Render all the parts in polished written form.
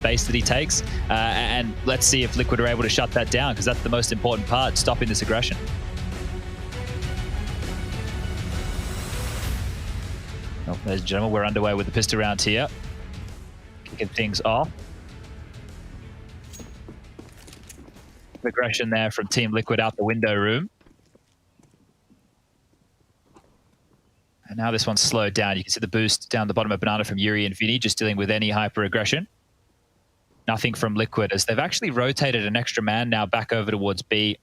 base that he takes. And let's see if Liquid are able to shut that down, because that's the most important part, stopping this aggression. Well, ladies and gentlemen, we're underway with the pistol round here. Kicking things off. Aggression there from Team Liquid out the window room. And now this one's slowed down. You can see the boost down the bottom of Banana from Yuri and Vinny, just dealing with any hyper-aggression. Nothing from Liquid, as they've actually rotated an extra man now back over towards B.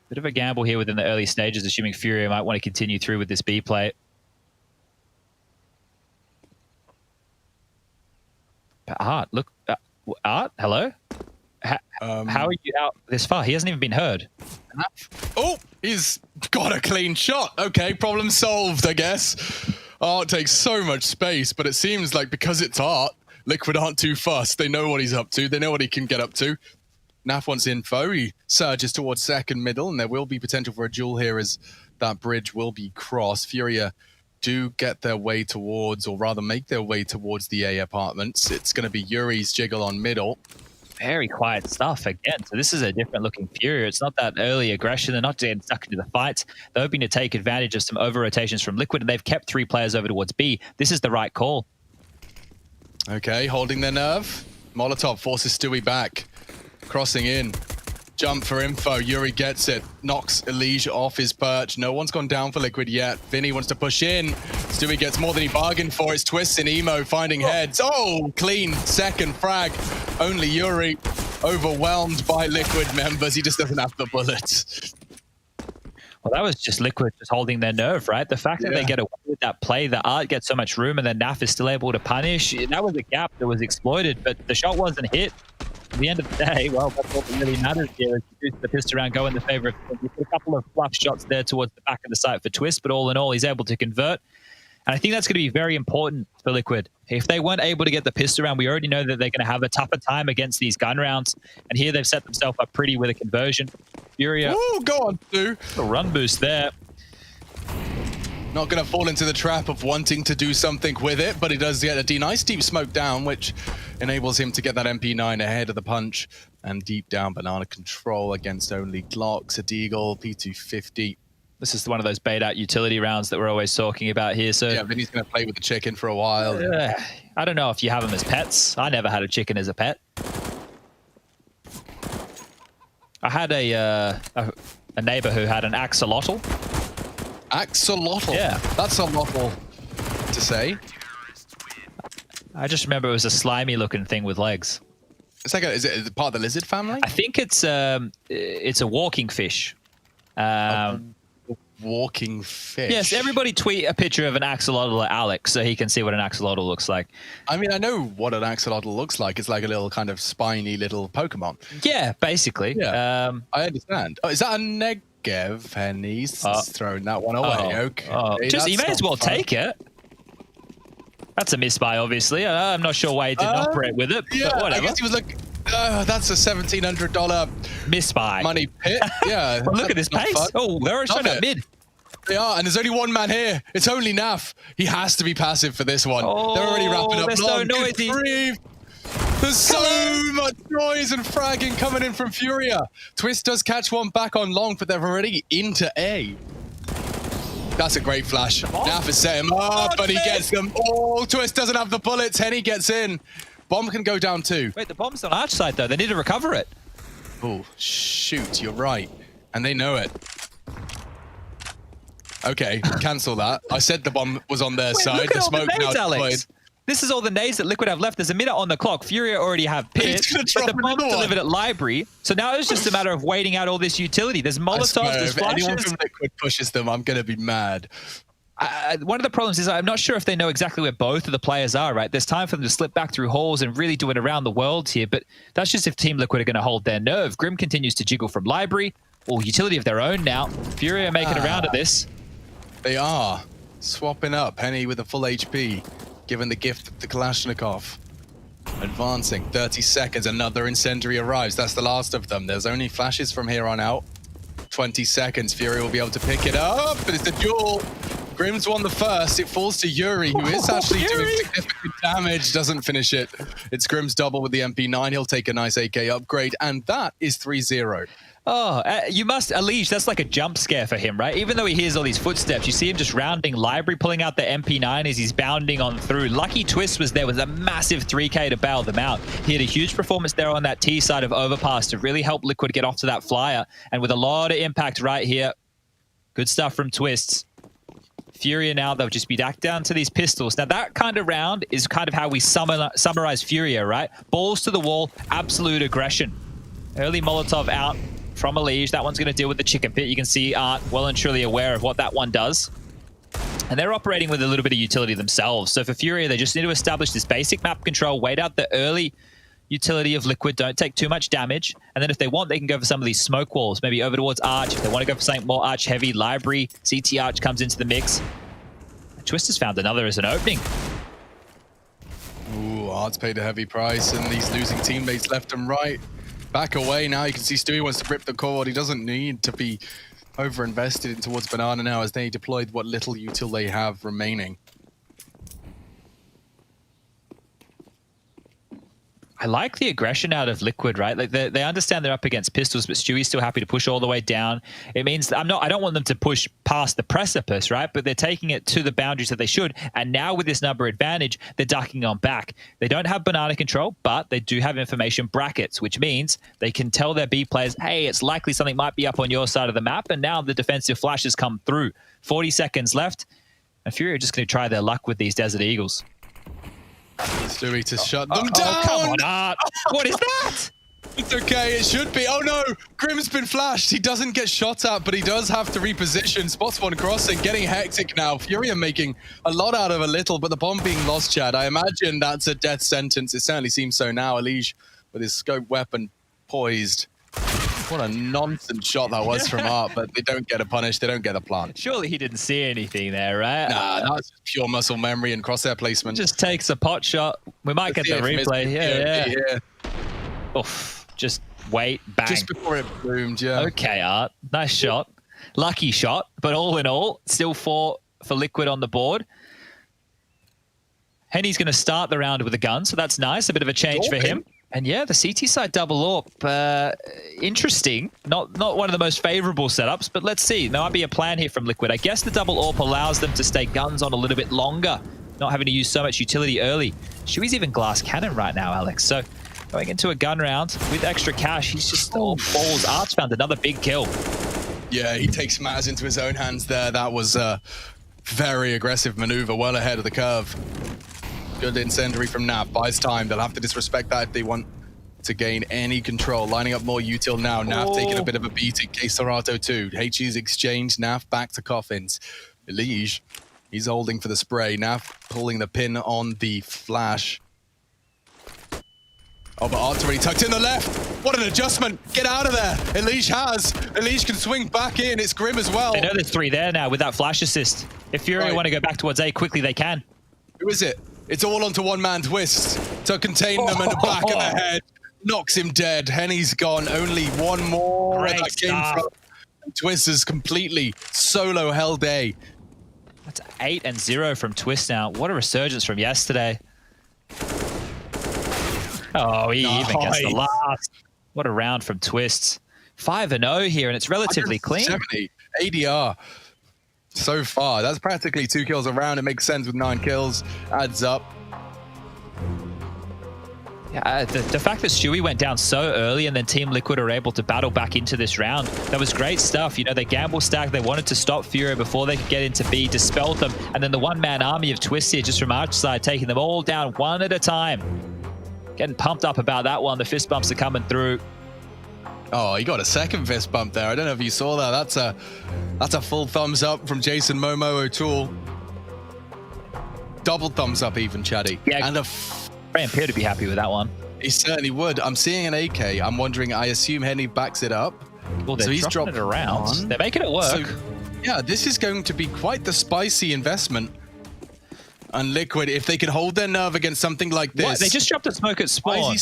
Bit of a gamble here within the early stages, assuming FURIA might want to continue through with this B play. But Art, look. Art, hello? How are you out this far? He hasn't even been heard. Oh, he's got a clean shot. Okay, problem solved, I guess. Art takes so much space, but it seems like because it's Art, Liquid aren't too fussed. They know what he's up to. They know what he can get up to. Naf wants info. He surges towards second middle, and there will be potential for a duel here as that bridge will be crossed. FURIA do get their way towards, or rather make their way towards the A apartments. It's going to be Yuri's jiggle on middle. Very quiet stuff again. So this is a different looking FURIA. It's not that early aggression. They're not getting stuck into the fights. They're hoping to take advantage of some over rotations from Liquid, and they've kept 3 players over towards B. This is the right call. Okay, holding their nerve. Molotov forces Stewie back. Crossing in. Jump for info. Yuri gets it. Knocks Elige off his perch. No one's gone down for Liquid yet. Vinny wants to push in. Stewie gets more than he bargained for. It's Twist and Emo finding heads. Oh, clean second frag. Only Yuri overwhelmed by Liquid members. He just doesn't have the bullets. Well, that was just Liquid just holding their nerve, right? The fact that they get away with that play, the Art gets so much room, and then Naf is still able to punish. That was a gap that was exploited, but the shot wasn't hit. At the end of the day, well, that's all that really matters here. Is you the pistol round go in the favor of you put a couple of fluff shots there towards the back of the site for Twist, but all in all, he's able to convert. And I think that's going to be very important for Liquid. If they weren't able to get the pistol round, we already know that they're going to have a tougher time against these gun rounds. And here they've set themselves up pretty with a conversion. FURIA. Ooh, go on, Stu. A run boost there. Not going to fall into the trap of wanting to do something with it, but he does get a nice deep smoke down, which enables him to get that MP9 ahead of the punch. And deep down, Banana control against only Glocks, a Deagle, P250. This is one of those bait out utility rounds that we're always talking about here. So yeah, Vinny's going to play with the chicken for a while. I don't know if you have them as pets. I never had a chicken as a pet. I had a neighbor who had an axolotl. Axolotl? Yeah. That's a lotl to say. I just remember it was a slimy looking thing with legs. It's like is it part of the lizard family? I think it's a walking fish. Walking fish. Yes, everybody tweet a picture of an axolotl at Alex so he can see what an axolotl looks like. I mean, I know what an axolotl looks like. It's like a little kind of spiny little Pokemon. Yeah, basically. Yeah, I understand. Oh, is that a Negev? And he's thrown that one away. Okay. Just, you may as well take it. That's a misbuy, obviously. I'm not sure why he didn't operate with it, yeah, but whatever. I guess he was like, that's a $1,700 misbuy money pit. Yeah. Well, look at this pace. Fun. Oh, they're shot at mid. They are, and there's only one man here. It's only Naf. He has to be passive for this one. Oh, they're already wrapping up. They're so noisy. There's so much noise and fragging coming in from FURIA. Twist does catch one back on long, but they're already into A. That's a great flash. Naf has set him up, but he gets them. Oh, Twist doesn't have the bullets. Henny gets in. Bomb can go down too. Wait, the bomb's on arch side though. They need to recover it. Oh, shoot, you're right. And they know it. Okay, cancel that. I said the bomb was on their side. Look at the all smoke the nades, now Alex. This is all the nades that Liquid have left. There's a minute on the clock. FURIA already have pit, but the bomb's delivered at library. So now it's just a matter of waiting out all this utility. There's Molotovs, there's flashes. If anyone from Liquid pushes them, I'm going to be mad. One of the problems is I'm not sure if they know exactly where both of the players are, right? There's time for them to slip back through halls and really do it around the world here, but that's just if Team Liquid are going to hold their nerve. Grim continues to jiggle from library, or utility of their own now. FURIA making around at this. They are. Swapping up. Henny with a full HP, given the gift of the Kalashnikov. Advancing. 30 seconds. Another incendiary arrives. That's the last of them. There's only flashes from here on out. 20 seconds. FURIA will be able to pick it up, but it's a duel. Grim's won the first. It falls to Yuri, who is actually doing significant damage. Doesn't finish it. It's Grim's double with the MP9. He'll take a nice AK upgrade, and that is 3-0. Oh, you must, Elige, that's like a jump scare for him, right? Even though he hears all these footsteps, you see him just rounding library, pulling out the MP9 as he's bounding on through. Lucky Twist was there with a massive 3K to bail them out. He had a huge performance there on that T side of Overpass to really help Liquid get off to that flyer. And with a lot of impact right here, good stuff from Twists. Furia now, they'll just be back down to these pistols. Now, that kind of round is kind of how we summarize Furia, right? Balls to the wall, absolute aggression. Early Molotov out from Elige. That one's going to deal with the chicken pit. You can see Art well and truly aware of what that one does. And they're operating with a little bit of utility themselves. So for Furia, they just need to establish this basic map control, wait out the early utility of Liquid, don't take too much damage. And then if they want, they can go for some of these smoke walls, maybe over towards Arch. If they want to go for something more Arch heavy, Library, CT Arch comes into the mix. Twist has found another as an opening. Ooh, Art's paid a heavy price, and he's losing teammates left and right. Back away now. You can see Stewie wants to rip the cord. He doesn't need to be over-invested towards Banana now as they deployed what little util they have remaining. I like the aggression out of Liquid, right? Like they understand they're up against pistols, but Stewie's still happy to push all the way down. It means I don't want them to push past the precipice, right? But they're taking it to the boundaries that they should. And now with this number advantage, they're ducking on back. They don't have banana control, but they do have information brackets, which means they can tell their B players, hey, it's likely something might be up on your side of the map. And now the defensive flashes come through. 40 seconds left. And Fury are just going to try their luck with these Desert Eagles. Stewie to shut them down. Oh, come on, Art. What is that? It's okay, it should be. Oh no, Grim's been flashed. He doesn't get shot at, but he does have to reposition. Spots one crossing, getting hectic now. Furia making a lot out of a little, but the bomb being lost, Chad. I imagine that's a death sentence. It certainly seems so now. Elige with his scope weapon poised. What a nonsense shot that was from Art, but they don't get a punish. They don't get a plant. Surely he didn't see anything there, right? Nah, that's pure muscle memory and crosshair placement. Just takes a pot shot. We might get the replay. Yeah. Oof. Just wait, bang. Just before it boomed, yeah. Okay, Art. Nice shot. Lucky shot, but all in all, still 4 for Liquid on the board. Henny's going to start the round with a gun, so that's nice. A bit of a change for him. And yeah, the CT side double AWP, interesting. Not one of the most favorable setups, but let's see. There might be a plan here from Liquid. I guess the double AWP allows them to stay guns on a little bit longer, not having to use so much utility early. Shui's even glass cannon right now, Alex. So going into a gun round with extra cash, he's just all balls. Art's found another big kill. Yeah, he takes matters into his own hands there. That was a very aggressive maneuver, well ahead of the curve. Good incendiary from Nav. Buys time. They'll have to disrespect that if they want to gain any control. Lining up more util now. Nav taking a bit of a beating. K-Serato too. HE's exchange. Nav back to coffins. Elige, he's holding for the spray. Nav pulling the pin on the flash. Oh, but Art's already tucked in the left. What an adjustment. Get out of there. Elige can swing back in. It's Grim as well. They know there's 3 there now with that flash assist. If Fury want to go back towards A quickly, they can. Who is it? It's all onto one-man Twist to contain them in the back of the head. Knocks him dead. Henny's gone. Only one more. Great that came from Twist is completely solo held A. That's 8-0 from Twist now. What a resurgence from yesterday. Oh, he even gets the last. What a round from Twist. 5-0 here, and it's relatively clean. 70 ADR. So far, that's practically 2 kills a round. It makes sense with 9 kills. Adds up. Yeah, the fact that Stewie went down so early and then Team Liquid are able to battle back into this round, that was great stuff. You know, they gamble stack. They wanted to stop Furia before they could get into B, dispelled them. And then the one-man army of Twist here just from Arch side, taking them all down one at a time. Getting pumped up about that one. The fist bumps are coming through. Oh, he got a second fist bump there. I don't know if you saw that. That's a full thumbs up from Jason Momo O'Toole. Double thumbs up even, Chaddy. Yeah, and Ray appear to be happy with that one. He certainly would. I'm seeing an AK. I'm wondering, I assume Henny backs it up. Well, they're he's dropping it around. One. They're making it work. So, yeah, this is going to be quite the spicy investment. And Liquid, if they can hold their nerve against something like this... What? They just dropped a smoke at spawn.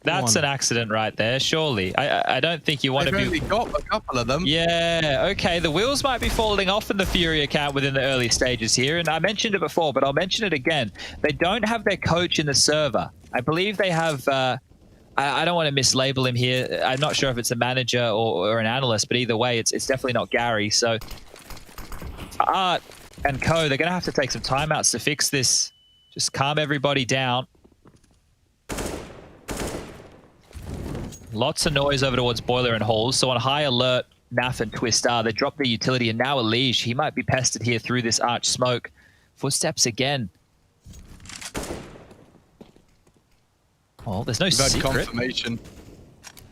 That's an accident right there, surely. I don't think you want to be... They've only got a couple of them. Yeah, okay. The wheels might be falling off in the FURIA account within the early stages here. And I mentioned it before, but I'll mention it again. They don't have their coach in the server. I believe they have... I don't want to mislabel him here. I'm not sure if it's a manager or an analyst, but either way, it's definitely not Gary. So Art and Co, they're going to have to take some timeouts to fix this. Just calm everybody down. Lots of noise over towards Boiler and Halls. So on high alert, Naf and Twist are. They dropped their utility, and now Elige. He might be pested here through this arch smoke. Footsteps again. Oh, there's no secret. Confirmation.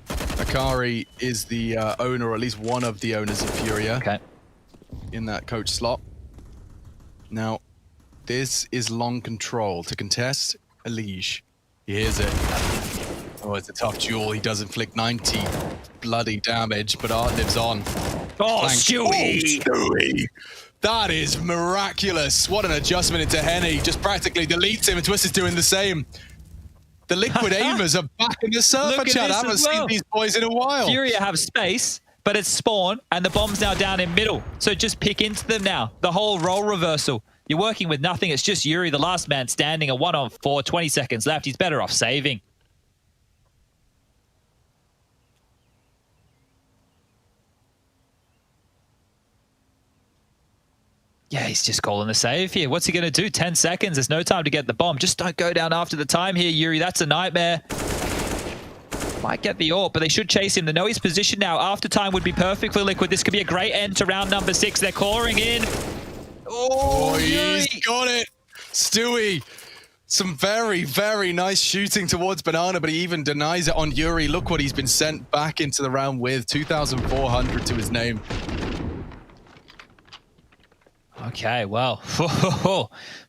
Akari is the owner, or at least one of the owners of FURIA. Okay. In that coach slot. Now, this is long control to contest Elige. He hears it. Oh, it's a tough duel. He does inflict 90 bloody damage, but Art lives on. Oh, Stewie! Oh, Stewie! That is miraculous. What an adjustment into Henny. Just practically deletes him, and Twist is doing the same. The Liquid aimers are back in the server chat. I haven't seen these boys in a while. FURIA have space, but it's spawn, and the bomb's now down in middle. So just pick into them now. The whole role reversal. You're working with nothing. It's just Yuri, the last man standing, a 1-on-4, 20 seconds left. He's better off saving. Yeah, he's just calling the save here. What's he going to do? 10 seconds. There's no time to get the bomb. Just don't go down after the time here, Yuri. That's a nightmare. Might get the AWP, but they should chase him. They know his position now. After time would be perfect for Liquid. This could be a great end to round number 6. They're clawing in. Oh, he's got it. Stewie. Some very, very nice shooting towards Banana, but he even denies it on Yuri. Look what he's been sent back into the round with. 2,400 to his name. Okay, well,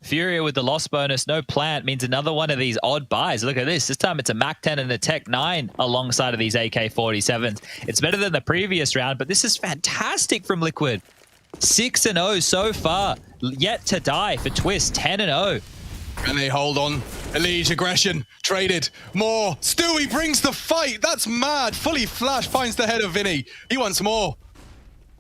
FURIA with the loss bonus, no plant, means another one of these odd buys. Look at this. This time it's a Mac 10 and a Tech 9 alongside of these AK-47s. It's better than the previous round, but this is fantastic from Liquid. 6-0 so far. Yet to die for Twist, 10-0. And they hold on. Elige, aggression, traded, more. Stewie brings the fight. That's mad. Fully flash, finds the head of Vinny. He wants more.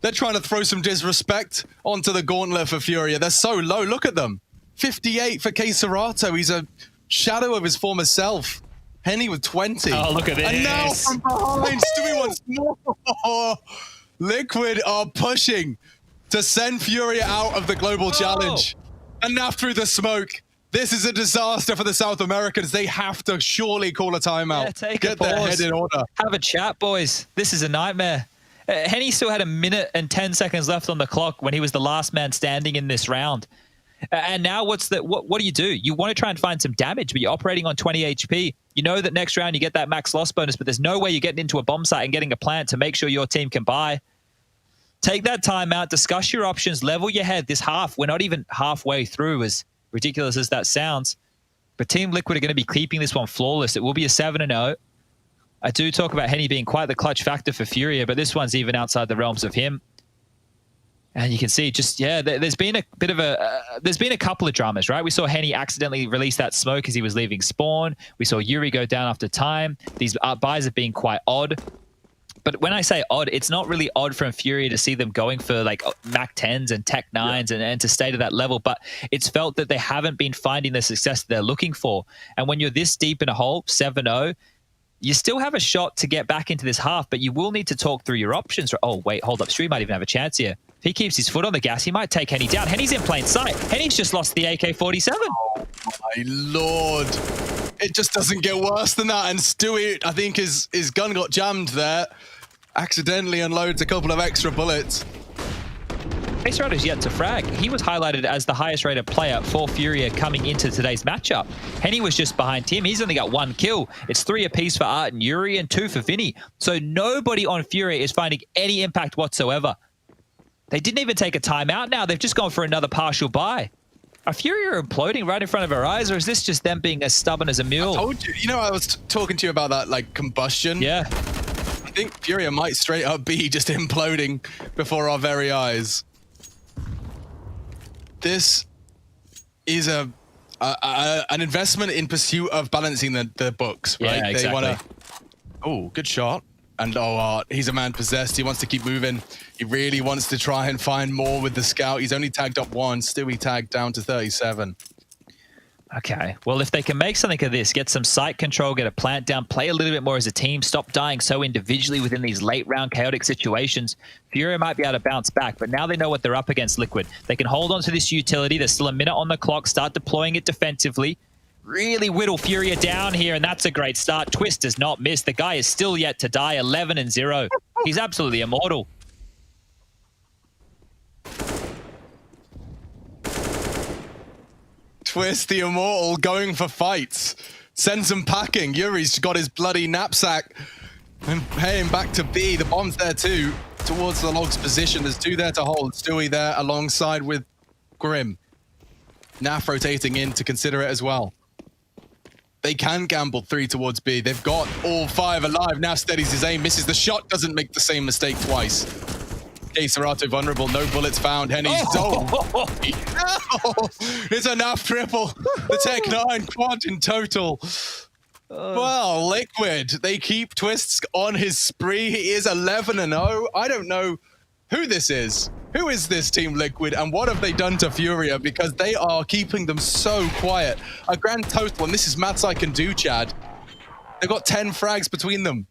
They're trying to throw some disrespect onto the gauntlet for FURIA. They're so low. Look at them. 58 for K Serato. He's a shadow of his former self. Henny with 20. Oh, look at this. And now from behind, Stewie wants more. Liquid are pushing to send FURIA out of the global challenge. And now through the smoke. This is a disaster for the South Americans. They have to surely call a timeout. Yeah, Get their head in order. Have a chat, boys. This is a nightmare. Henny still had 1 minute and 10 seconds left on the clock when he was the last man standing in this round. And now what do? You want to try and find some damage, but you're operating on 20 HP. You know that next round you get that max loss bonus, but there's no way you're getting into a bomb site and getting a plant to make sure your team can buy. Take that time out, discuss your options, level your head. This half, we're not even halfway through, as ridiculous as that sounds. But Team Liquid are going to be keeping this one flawless. It will be a 7-0. I do talk about Henny being quite the clutch factor for FURIA, but this one's even outside the realms of him. And you can see just, yeah, there's been a couple of dramas, right? We saw Henny accidentally release that smoke as he was leaving spawn. We saw Yuri go down after time. These buys have been quite odd. But when I say odd, it's not really odd from FURIA to see them going for like Mac 10s and Tech 9s and to stay to that level. But it's felt that they haven't been finding the success that they're looking for. And when you're this deep in a hole, 7-0, you still have a shot to get back into this half, but you will need to talk through your options. Oh, wait, hold up. Stewie might even have a chance here. If he keeps his foot on the gas, he might take Henny down. Henny's in plain sight. Henny's just lost the AK-47. Oh, my Lord. It just doesn't get worse than that. And Stewie, I think his gun got jammed there. Accidentally unloads a couple of extra bullets. Ace Rider's yet to frag. He was highlighted as the highest rated player for FURIA coming into today's matchup. Henny was just behind him. He's only got 1 kill. It's 3 apiece for Art and Yuri and 2 for Vinny. So nobody on FURIA is finding any impact whatsoever. They didn't even take a timeout now. They've just gone for another partial buy. Are FURIA imploding right in front of our eyes, or is this just them being as stubborn as a mule? I told you. You know, I was talking to you about that, like, combustion. Yeah. I think FURIA might straight up be just imploding before our very eyes. This is an investment in pursuit of balancing the books, right? Yeah, exactly. They want to. Oh, good shot. And he's a man possessed. He wants to keep moving. He really wants to try and find more with the scout. He's only tagged up one. Stewie tagged down to 37. Okay, well, if they can make something of this, get some site control, get a plant down, play a little bit more as a team, stop dying so individually within these late-round chaotic situations, FURIA might be able to bounce back, but now they know what they're up against, Liquid. They can hold on to this utility. There's still a minute on the clock. Start deploying it defensively. Really whittle FURIA down here, and that's a great start. Twist does not miss. The guy is still yet to die, 11-0. He's absolutely immortal. Twist the Immortal going for fights. Sends him packing. Yuri's got his bloody knapsack and heading back to B. The bomb's there too, towards the log's position. There's two there to hold. Stewie there alongside with Grim. Naf rotating in to consider it as well. They can gamble 3 towards B. They've got all 5 alive. Naf steadies his aim, misses the shot, doesn't make the same mistake twice. Serato vulnerable, no bullets found. Henny's it's a Naf triple. The Tech 9 quad in total. Well, Liquid, they keep Twists on his spree. He is 11-0. I don't know who this is. Who is this Team Liquid, and what have they done to FURIA? Because they are keeping them so quiet. A grand total, and this is maths I can do, Chad. They've got 10 frags between them.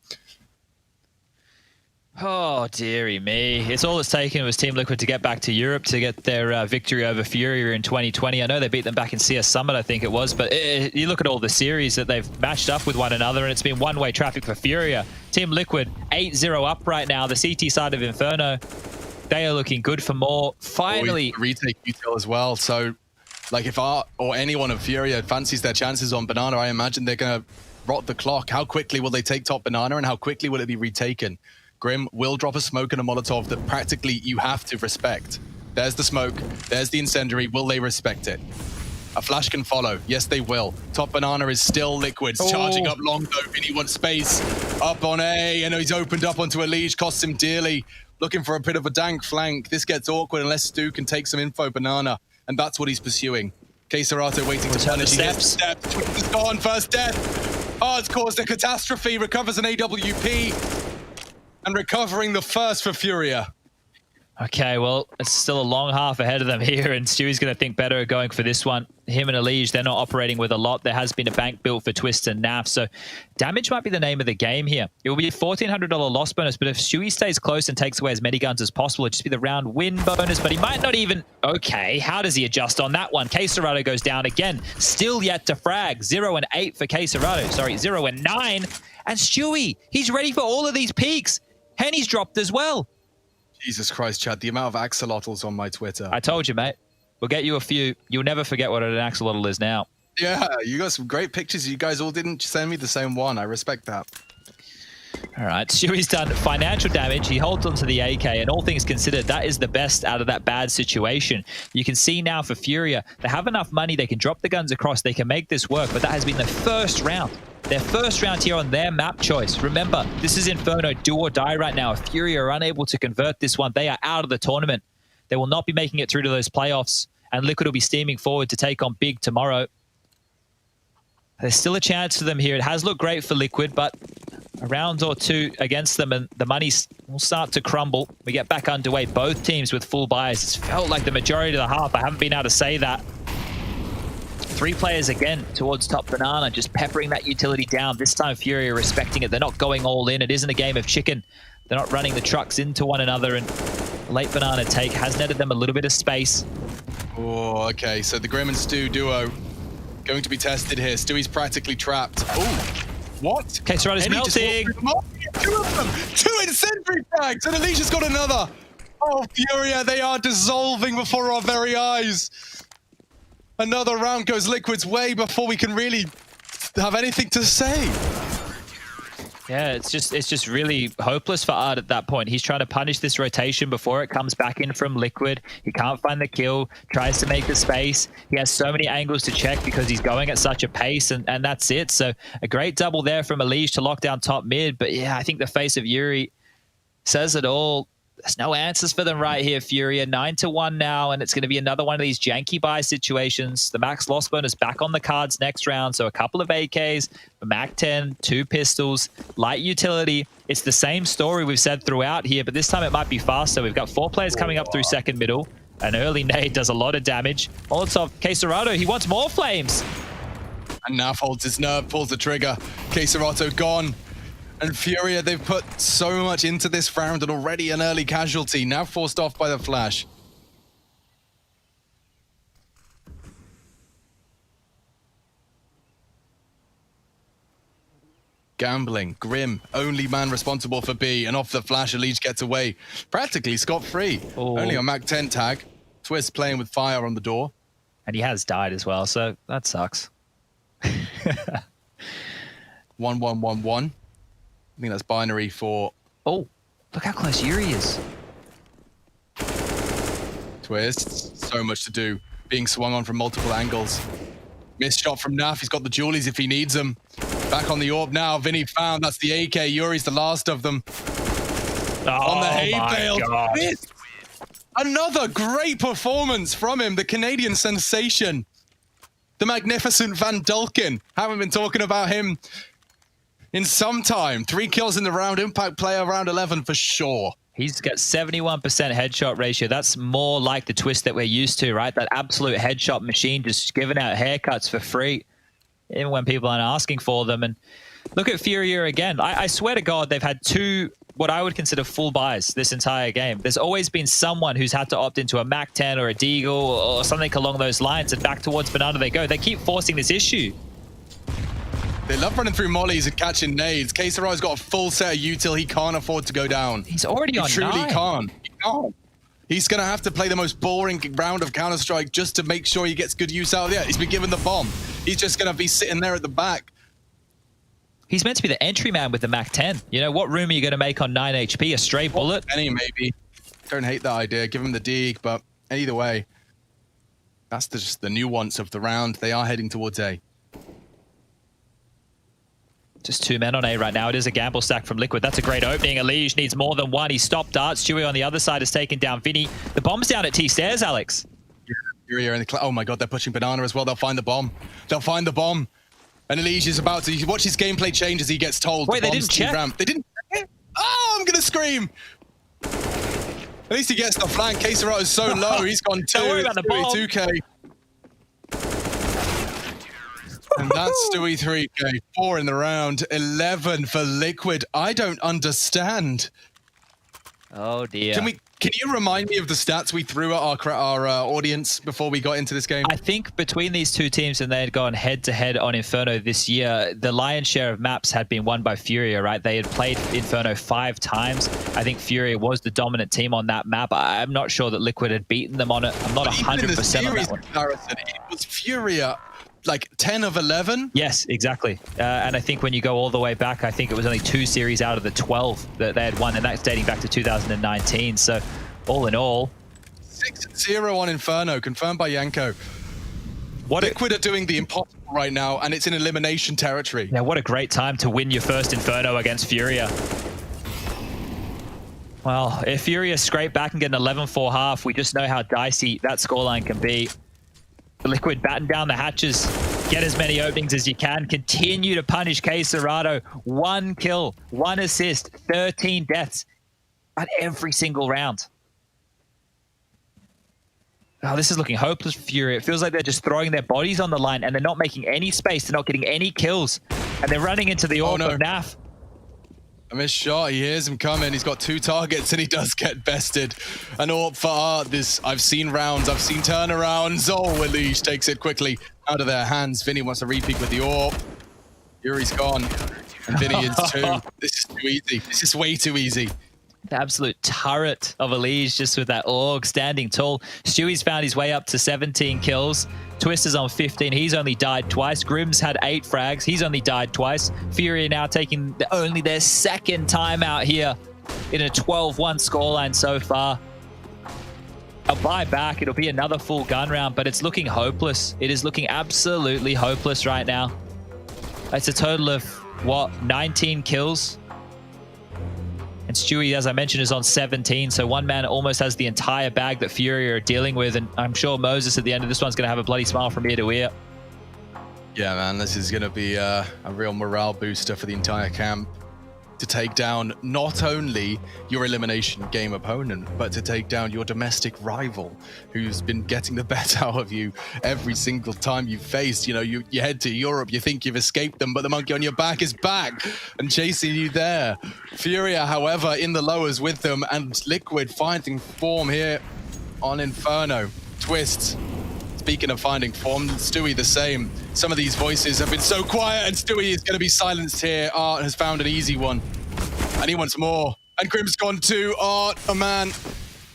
Oh, dearie me. It's all it's taken was Team Liquid to get back to Europe to get their victory over FURIA in 2020. I know they beat them back in CS Summit, I think it was, but you look at all the series that they've matched up with one another, and it's been one-way traffic for FURIA. Team Liquid 8-0 up right now. The CT side of Inferno, they are looking good for more. Finally. Retake util as well. So, like, if Art or anyone of FURIA fancies their chances on Banana, I imagine they're going to rot the clock. How quickly will they take top Banana, and how quickly will it be retaken? Grim will drop a smoke and a Molotov that practically you have to respect. There's the smoke. There's the incendiary. Will they respect it? A flash can follow. Yes, they will. Top Banana is still Liquid. Charging up long though. Vinny wants space. Up on A. And he's opened up onto a leash. Costs him dearly. Looking for a bit of a dank flank. This gets awkward unless Stu can take some info Banana. And that's what he's pursuing. Serato waiting to punish. Steps. Twist is gone. First death. Oh, it's caused a catastrophe. Recovers an AWP. And recovering the first for FURIA. Okay, well, it's still a long half ahead of them here, and Stewie's going to think better of going for this one. Him and Elige, they're not operating with a lot. There has been a bank built for Twist and Naf, so damage might be the name of the game here. It will be a $1,400 loss bonus, but if Stewie stays close and takes away as many guns as possible, it'll just be the round win bonus, but he might not even... Okay, how does he adjust on that one? Serato goes down again. Still yet to frag. 0 and 8 for Serato. Sorry, 0 and 9. And Stewie, he's ready for all of these peaks. Henny's dropped as well. Jesus Christ, Chad, the amount of axolotls on my Twitter. I told you, mate. We'll get you a few. You'll never forget what an axolotl is now. Yeah, you got some great pictures. You guys all didn't send me the same one. I respect that. All right, Stewie's done financial damage. He holds onto the AK, and all things considered, that is the best out of that bad situation. You can see now for FURIA, they have enough money. They can drop the guns across. They can make this work, but that has been the first round. Their first round here on their map choice. Remember, this is Inferno, do or die right now. If FURIA are unable to convert this one, they are out of the tournament. They will not be making it through to those playoffs, and Liquid will be steaming forward to take on Big tomorrow. There's still a chance for them here. It has looked great for Liquid, but a round or two against them and the money will start to crumble. We get back underway. Both teams with full buys. It's felt like the majority of the half. I haven't been able to say that. 3 players again towards top Banana, just peppering that utility down. This time FURIA respecting it. They're not going all in. It isn't a game of chicken. They're not running the trucks into one another, and late Banana take has netted them a little bit of space. Oh, okay. So the Grim and Stu duo going to be tested here. Stewie's practically trapped. Oh, what? Serato's melting. 2 of them. 2 incendiary frags, and Alicia's got another. Oh, FURIA, they are dissolving before our very eyes. Another round goes Liquid's way before we can really have anything to say. Yeah, it's just really hopeless for Art at that point. He's trying to punish this rotation before it comes back in from Liquid. He can't find the kill, tries to make the space. He has so many angles to check because he's going at such a pace, and that's it. So a great double there from Elige to lock down top mid. But yeah, I think the face of Yuri says it all. There's no answers for them right here, Furia. 9-1 now, and it's going to be another one of these janky buy situations. The max loss bonus back on the cards next round, so a couple of AKs, a MAC-10, 2 pistols, light utility. It's the same story we've said throughout here, but this time it might be faster. We've got 4 players coming up through second middle. An early nade does a lot of damage. Molotov, Queserato, he wants more flames. And now holds his nerve, pulls the trigger. Queserato gone. And Furia, they've put so much into this round and already an early casualty, now forced off by the flash. Gambling, Grim, only man responsible for B, and off the flash, Elige gets away. Practically scot-free. Only a MAC-10 tag. Twist playing with fire on the door. And he has died as well, so that sucks. 1-1-1-1. I think that's binary for... Oh, look how close Yuri is. Twist, so much to do. Being swung on from multiple angles. Missed shot from Naf, he's got the Julies if he needs them. Back on the orb now, Vinny found, that's the AK, Yuri's the last of them. On the hay bale. Another great performance from him, the Canadian sensation. The magnificent Van Dulken. Haven't been talking about him in some time. 3 kills in the round, impact player, round 11 for sure. He's got 71% headshot ratio. That's more like the Twist that we're used to, right? That absolute headshot machine just giving out haircuts for free, even when people aren't asking for them. And look at Furia again. I swear to God, they've had 2, what I would consider full buys this entire game. There's always been someone who's had to opt into a MAC-10 or a Deagle or something along those lines, and back towards Banana they go. They keep forcing this issue. They love running through mollies and catching nades. Quesera's got a full set of util. He can't afford to go down. He's already on 9. He truly can't. He can't. He's going to have to play the most boring round of Counter-Strike just to make sure he gets good use out of it. He's been given the bomb. He's just going to be sitting there at the back. He's meant to be the entry man with the MAC-10. You know, what room are you going to make on 9 HP? A stray bullet? Any maybe. Don't hate that idea. Give him the dig, but either way, that's just the nuance of the round. They are heading towards A. Just 2 men on A right now. It is a gamble stack from Liquid. That's a great opening. Elige needs more than one. He stopped Dart. Stewie on the other side has taken down Vinny. The bomb's down at T stairs, Alex. Yeah, in the oh my God, they're pushing Banana as well. They'll find the bomb. They'll find the bomb. And Elige is about to watch his gameplay change as he gets told. Wait, they didn't check? They didn't check it? Oh, I'm going to scream. At least he gets the flank. Queserato is so low. He's gone 2. Don't worry about the bomb. 2K. And that's Stewie 3K. 4 in the round. 11 for Liquid. I don't understand. Oh dear. Can you remind me of the stats we threw at our audience before we got into this game? I think between these 2 teams, and they had gone head-to-head on Inferno this year, the lion's share of maps had been won by Furia, right? They had played Inferno 5 times. I think Furia was the dominant team on that map. I'm not sure that Liquid had beaten them on it. I'm not 100% on that one. Comparison, it was Furia like 10 of 11? Yes, exactly. And I think when you go all the way back, I think it was only 2 series out of the 12 that they had won, and that's dating back to 2019. So all in all, 6-0 on Inferno, confirmed by Yanko. Liquid are doing the impossible right now, and it's in elimination territory. Yeah, what a great time to win your first Inferno against Furia. Well, if Furia scrape back and get an 11-4 half, we just know how dicey that scoreline can be. Liquid batten down the hatches, get as many openings as you can, continue to punish Queserato. 1 kill, 1 assist, 13 deaths at every single round. Oh, this is looking hopeless for Furia. It feels like they're just throwing their bodies on the line and they're not making any space. They're not getting any kills. And they're running into the orb of Naf. A missed shot. He hears him coming. He's got 2 targets and he does get bested. An orb for Art. I've seen rounds. I've seen turnarounds. Oh, Elige takes it quickly out of their hands. Vinny wants to repeat with the orb. Yuri's gone. And Vinny is too. This is too easy. This is way too easy. The absolute turret of Elige just with that org standing tall. Stewie's found his way up to 17 kills. Twist is on 15. He's only died twice. Grim's had 8 frags. He's only died twice. Furia now taking only their 2nd time out here in a 12-1 scoreline so far. A buy back. It'll be another full gun round, but it's looking hopeless. It is looking absolutely hopeless right now. It's a total of, what, 19 kills? And Stewie, as I mentioned, is on 17. So one man almost has the entire bag that FURIA are dealing with. And I'm sure Moses at the end of this one's going to have a bloody smile from ear to ear. Yeah, man, this is going to be a real morale booster for the entire camp. To take down not only your elimination game opponent, but to take down your domestic rival who's been getting the bet out of you every single time you've faced. You know, you head to Europe, you think you've escaped them, but the monkey on your back is back and chasing you there. FURIA, however, in the lowers with them, and Liquid finding form here on Inferno. Twist. Speaking of finding form, Stewie the same. Some of these voices have been so quiet, and Stewie is going to be silenced here. Art has found an easy one, and he wants more. And Grim's gone too. Art, a man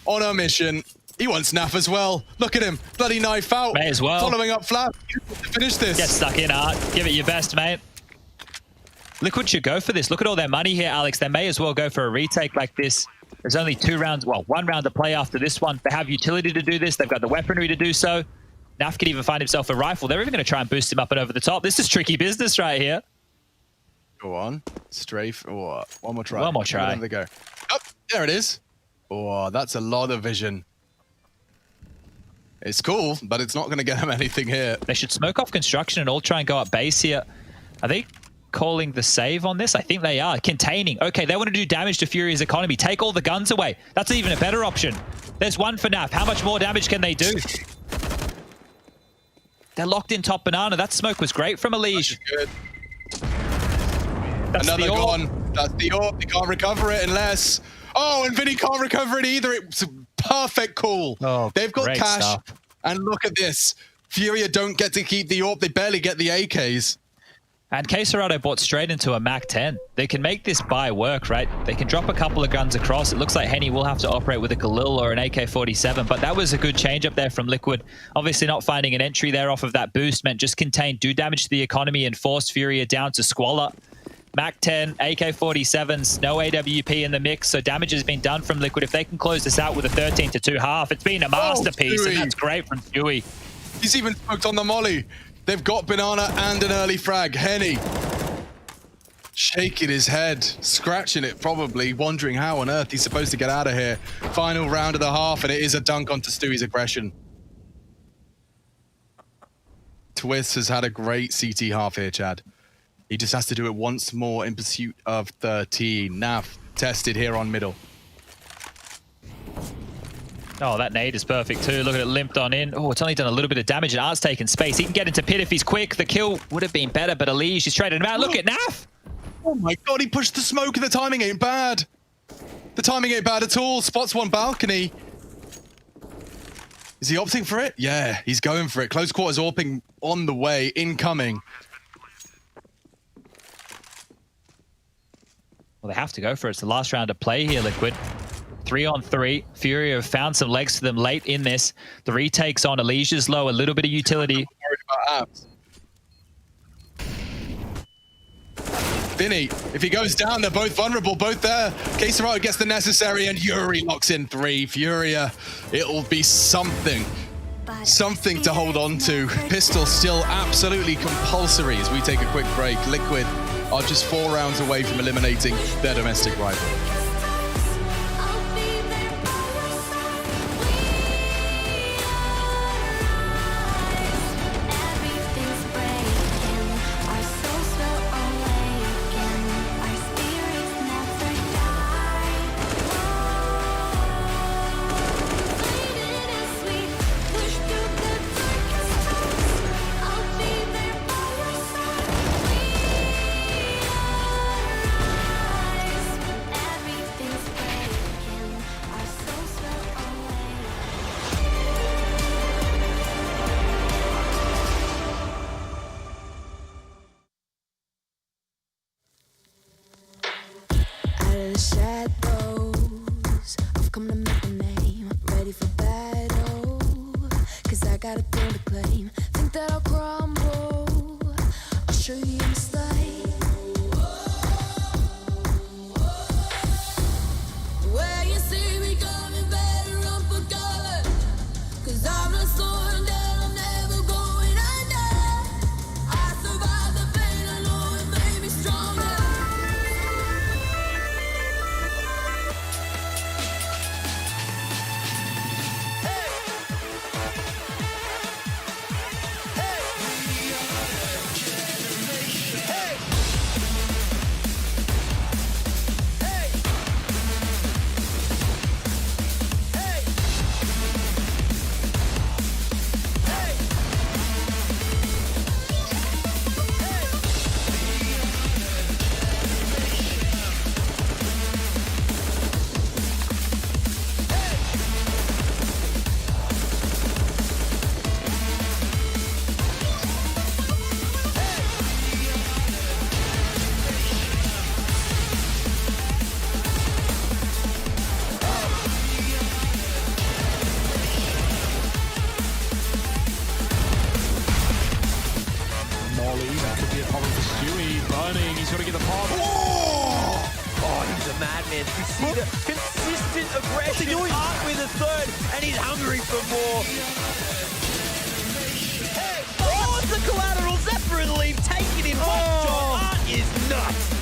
on a mission. He wants Naf as well. Look at him, bloody knife out. May as well. Following up Flap to finish this. Get stuck in, Art. Give it your best, mate. Liquid should go for this. Look at all their money here, Alex. They may as well go for a retake like this. There's only 2 rounds, well, 1 round to play after this one. They have utility to do this. They've got the weaponry to do so. Naf could even find himself a rifle. They're even going to try and boost him up and over the top. This is tricky business right here. Go on. Strafe. Oh, one more try. One more try. There they go. Oh, there it is. Oh, that's a lot of vision. It's cool, but it's not going to get him anything here. They should smoke off construction and all try and go up base here. Are they calling the save on this? I think they are. Containing. Okay, they want to do damage to FURIA's economy. Take all the guns away. That's even a better option. There's one for Naf. How much more damage can they do? They're locked in top banana. That smoke was great from Elige. That's another gone. That's the AWP. They can't recover it unless... Oh, and Vinny can't recover it either. It's a perfect call. Oh, they've got cash. Stuff. And look at this. FURIA don't get to keep the AWP. They barely get the AKs. And Queserado bought straight into a MAC-10. They can make this buy work, right? They can drop a couple of guns across. It looks like Henny will have to operate with a Galil or an AK-47, but that was a good change up there from Liquid. Obviously not finding an entry there off of that boost meant just contain, do damage to the economy and force FURIA down to squalor. MAC-10, AK-47s, no AWP in the mix, so damage has been done from Liquid. If they can close this out with a 13-2 half, it's been a masterpiece, and that's great from Stewie. He's even smoked on the molly. They've got banana and an early frag. Henny shaking his head, scratching it probably, wondering how on earth he's supposed to get out of here. Final round of the half, and it is a dunk onto Stewie's aggression. Twist has had a great CT half here, Chad. He just has to do it once more in pursuit of 13. Naf tested here on middle. Oh, that nade is perfect too. Look at it, limped on in. Oh, it's only done a little bit of damage, and Art's taken space. He can get into pit if he's quick. The kill would have been better, but Elige is traded him out. Look at Naf! Oh my god, he pushed the smoke and the timing ain't bad. The timing ain't bad at all. Spots one balcony. Is he opting for it? Yeah, he's going for it. Close quarters AWPing on the way, incoming. Well, they have to go for it. It's the last round of play here, Liquid. 3-on-3. FURIA have found some legs to them late in this. The retake's on. Elige's low. A little bit of utility. Vinny, if he goes down, they're both vulnerable, both there. Queserado gets the necessary, and Yuri locks in 3. FURIA, it'll be something. Something to hold on to. Pistol still absolutely compulsory as we take a quick break. Liquid are just 4 rounds away from eliminating their domestic rival. Shadows, I've come to make a name, ready for battle, 'cause I got a thing to claim. Think that I'll crumble, I'll show you in style. Where you see me coming, better run for cover, 'cause I'm not slowing down, I'm never going under. I survived the pain, I know it made me stronger. running. He's got to get the pop. Oh, he's a madman. You see the consistent aggression. Art with a third, and he's hungry for more. Hey, oh, it's the collateral Zephyr lead. Take it in one shot. Art is nuts.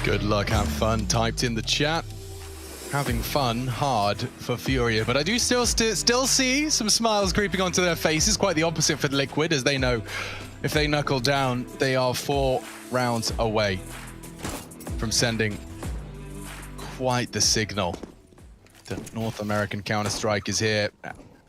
Good luck, have fun, typed in the chat. Having fun, hard for Furia, but I do still see some smiles creeping onto their faces. Quite the opposite for Liquid, as they know if they knuckle down, they are 4 rounds away from sending quite the signal. The North American Counter-Strike is here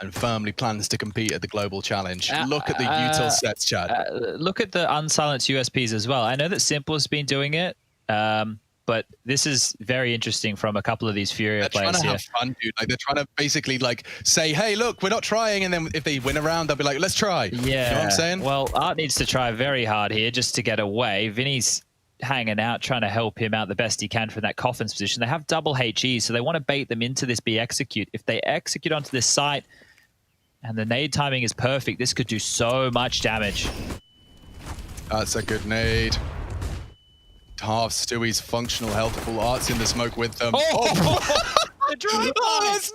and firmly plans to compete at the Global Challenge. Look at the util sets, chat. Look at the unsilenced USPs as well. I know that Simple has been doing it, but this is very interesting from a couple of these Furia players here. They're trying to here. have fun, dude. Like, they're trying to basically like say, hey, look, we're not trying. And then if they win a round, they'll be like, let's try. Yeah. You know what I'm saying? Well, Art needs to try very hard here just to get away. Vinny's hanging out, trying to help him out the best he can from that coffin's position. They have double HE, so they want to bait them into this B execute. If they execute onto this site and the nade timing is perfect, this could do so much damage. That's a good nade. Half Stewie's functional health, full Art's in the smoke with them. Oh, that's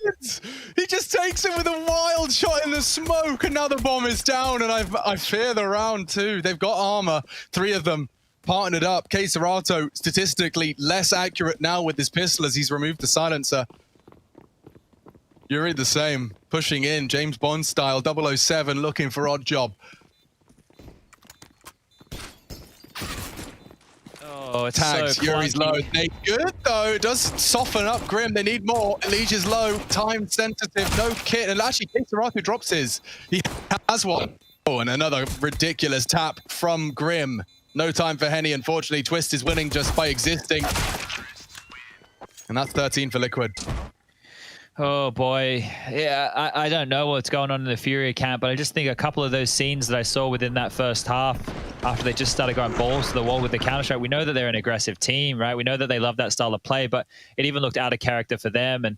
nuts! He just takes it with a wild shot in the smoke, and now the bomb is down, and I fear the round too. They've got armor, 3 of them partnered up. Serato statistically less accurate now with his pistol as he's removed the silencer. Yuri the same, pushing in, James Bond style, 007 looking for odd job. Oh, it's tags. So Yuri's low. They good though. It does soften up Grim. They need more. Legion's low. Time sensitive. No kit. And actually, Serato drops his. He has one. Oh, and another ridiculous tap from Grim. No time for Henny. Unfortunately, Twist is winning just by existing. And that's 13 for Liquid. Oh boy, yeah, I don't know what's going on in the Furia camp, but I just think a couple of those scenes that I saw within that first half, after they just started going balls to the wall with the Counter-Strike, we know that they're an aggressive team, right? We know that they love that style of play, but it even looked out of character for them, and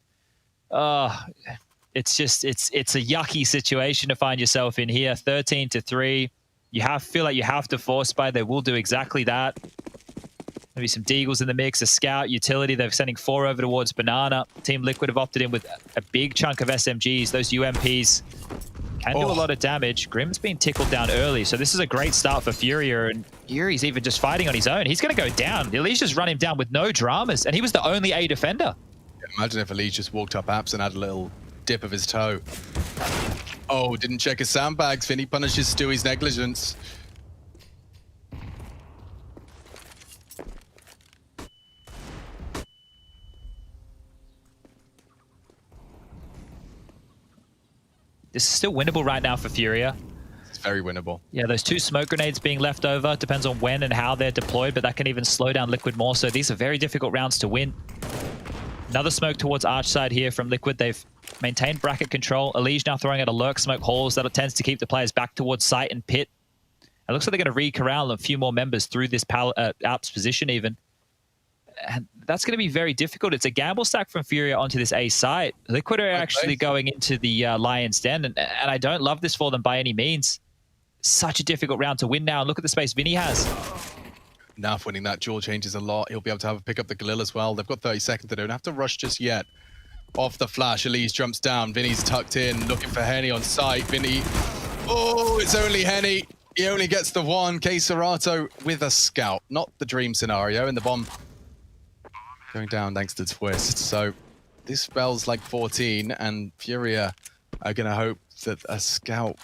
it's just it's a yucky situation to find yourself in here. 13-3, feel like you have to force buy. They will do exactly that. Maybe some Deagles in the mix, a scout, utility. They're sending 4 over towards Banana. Team Liquid have opted in with a big chunk of SMGs. Those UMPs can do a lot of damage. Grim's been tickled down early, so this is a great start for Furia, and Yuri's even just fighting on his own. He's going to go down. Elise just run him down with no dramas, and he was the only A defender. Imagine if Elise just walked up apps and had a little dip of his toe. Oh, didn't check his sandbags. Vinny punishes Stewie's negligence. This is still winnable right now for Furia. It's very winnable. Yeah, those 2 smoke grenades being left over. Depends on when and how they're deployed, but that can even slow down Liquid more. So these are very difficult rounds to win. Another smoke towards Arch side here from Liquid. They've maintained bracket control. Elige now throwing out a lurk smoke halls. That tends to keep the players back towards site and pit. It looks like they're going to re-corral a few more members through this Alps position even. And that's going to be very difficult. It's a gamble stack from Furia onto this A site. Liquid are actually going into the Lion's Den, and I don't love this for them by any means. Such a difficult round to win now. And look at the space Vinny has. Naf winning that duel changes a lot. He'll be able to pick up the Galil as well. They've got 30 seconds to do. Don't have to rush just yet. Off the flash, Elise jumps down. Vinny's tucked in, looking for Henny on site. Vinny, oh, it's only Henny. He only gets the one. Serato with a scout, not the dream scenario, and the bomb going down thanks to Twist. So this spells like 14, and FURIA are going to hope that a scout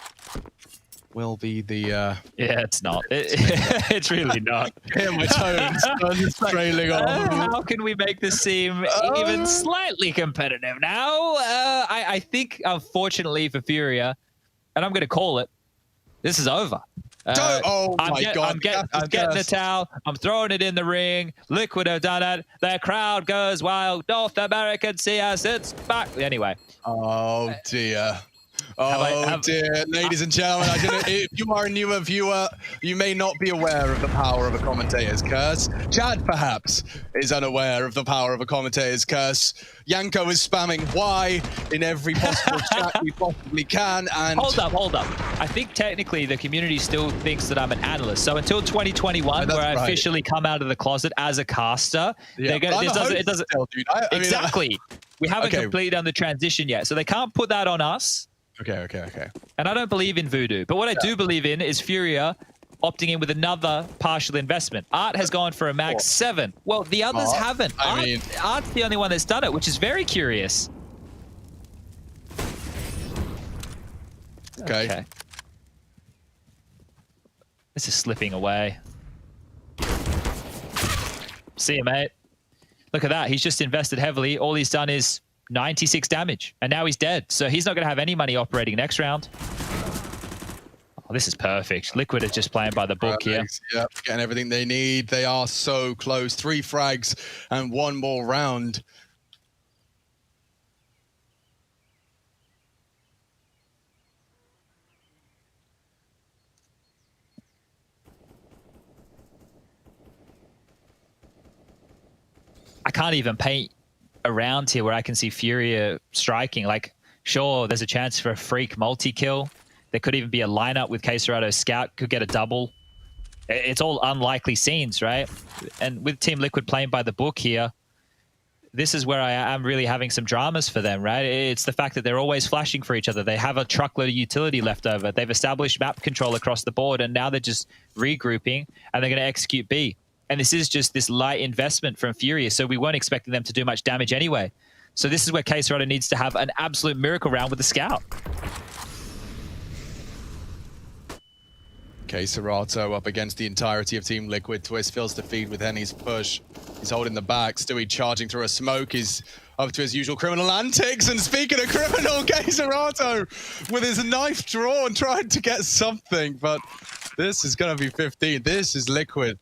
will be the... Yeah, it's not. It's really not. Yeah, my tones trailing off. How can we make this seem even slightly competitive now? I think, unfortunately for FURIA, and I'm going to call it, this is over. Oh my God. I'm getting the towel. I'm throwing it in the ring. Liquid have done it. The crowd goes wild. North American CS, it's back. Anyway. Oh, dear. Oh dear, ladies and gentlemen, I don't know, if you are a newer viewer, you may not be aware of the power of a commentator's curse. Chad, perhaps, is unaware of the power of a commentator's curse. Yanko is spamming Y in every possible chat we possibly can, and... Hold up. I think technically the community still thinks that I'm an analyst. So until 2021, where I officially come out of the closet as a caster, they're gonna, it doesn't... Still, dude. Exactly. We haven't completed done the transition yet, so they can't put that on us. Okay. And I don't believe in voodoo. But what I do believe in is FURIA opting in with another partial investment. Art has gone for a max 7. Well, the others haven't. Art's the only one that's done it, which is very curious. Okay. This is slipping away. See you, mate. Look at that. He's just invested heavily. All he's done is 96 damage, and now he's dead. So he's not going to have any money operating next round. Oh, this is perfect. Liquid is just playing by the book here. Yep, getting everything they need. They are so close. 3 frags and 1 more round. I can't even paint around here where I can see FURIA striking. Like, sure, there's a chance for a freak multi-kill. There could even be a lineup with Serato Scout, could get a double. It's all unlikely scenes, right? And with Team Liquid playing by the book here, this is where I am really having some dramas for them, right? It's the fact that they're always flashing for each other. They have a truckload of utility left over. They've established map control across the board, and now they're just regrouping, and they're going to execute B. And this is just this light investment from FURIA, so we weren't expecting them to do much damage anyway. So this is where Serato needs to have an absolute miracle round with the Scout. Serato up against the entirety of Team Liquid. Twist feels the feed with Henny's push. He's holding the back. Stewie charging through a smoke. He's up to his usual criminal antics. And speaking of criminal, Serato with his knife drawn, trying to get something. But this is going to be 15. This is Liquid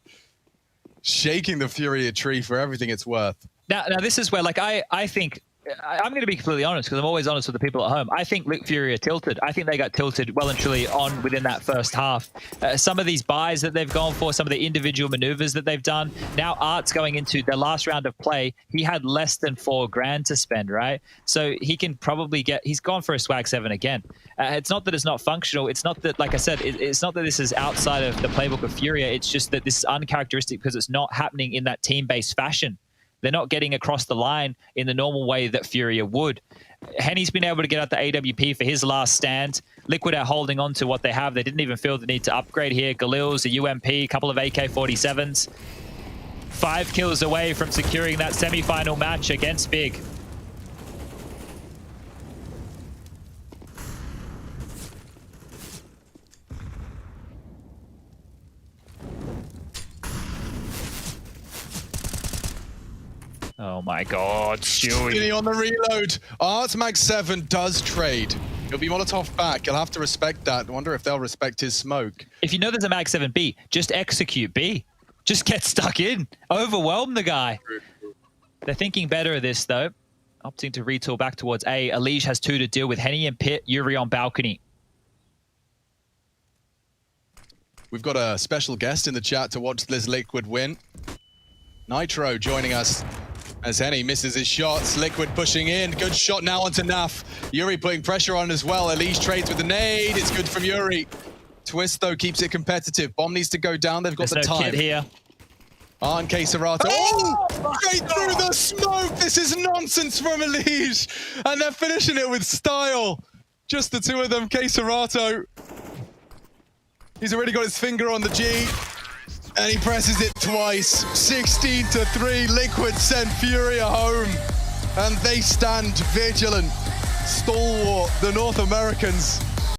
shaking the FURIA tree for everything it's worth. Now this is where, like, I think, I'm going to be completely honest, because I'm always honest with the people at home. I think FURIA tilted. I think they got tilted well and truly on within that first half. Some of these buys that they've gone for, some of the individual maneuvers that they've done. Now Art's going into their last round of play. He had less than $4 grand to spend, right? So he can probably get, he's gone for a swag 7 again. It's not that it's not functional. It's not that, like I said, it's not that this is outside of the playbook of FURIA. It's just that this is uncharacteristic because it's not happening in that team-based fashion. They're not getting across the line in the normal way that FURIA would. Henny's been able to get out the AWP for his last stand. Liquid are holding on to what they have. They didn't even feel the need to upgrade here. Galil's, a UMP, a couple of AK-47s. 5 kills away from securing that semi-final match against Big. Oh my God, Stewie. On the reload. Art Mag 7 does trade. He'll be Molotov back. He'll have to respect that. I wonder if they'll respect his smoke. If you know there's a Mag 7B, just execute B. Just get stuck in. Overwhelm the guy. They're thinking better of this, though. Opting to retool back towards A. Elige has 2 to deal with. Henny and Pit. Yuri on balcony. We've got a special guest in the chat to watch this Liquid win. Nitro joining us as Henny misses his shots. Liquid pushing in. Good shot now onto Naf. Yuri putting pressure on as well. Elige trades with the nade. It's good from Yuri. Twist, though, keeps it competitive. Bomb needs to go down. They've got the time. Kid here. Art and Serato. Oh! Straight through the smoke! This is nonsense from Elige! And they're finishing it with style. Just the 2 of them. Serato He's already got his finger on the G. And he presses it twice. 16-3. Liquid send Furia home. And they stand vigilant. Stalwart, the North Americans.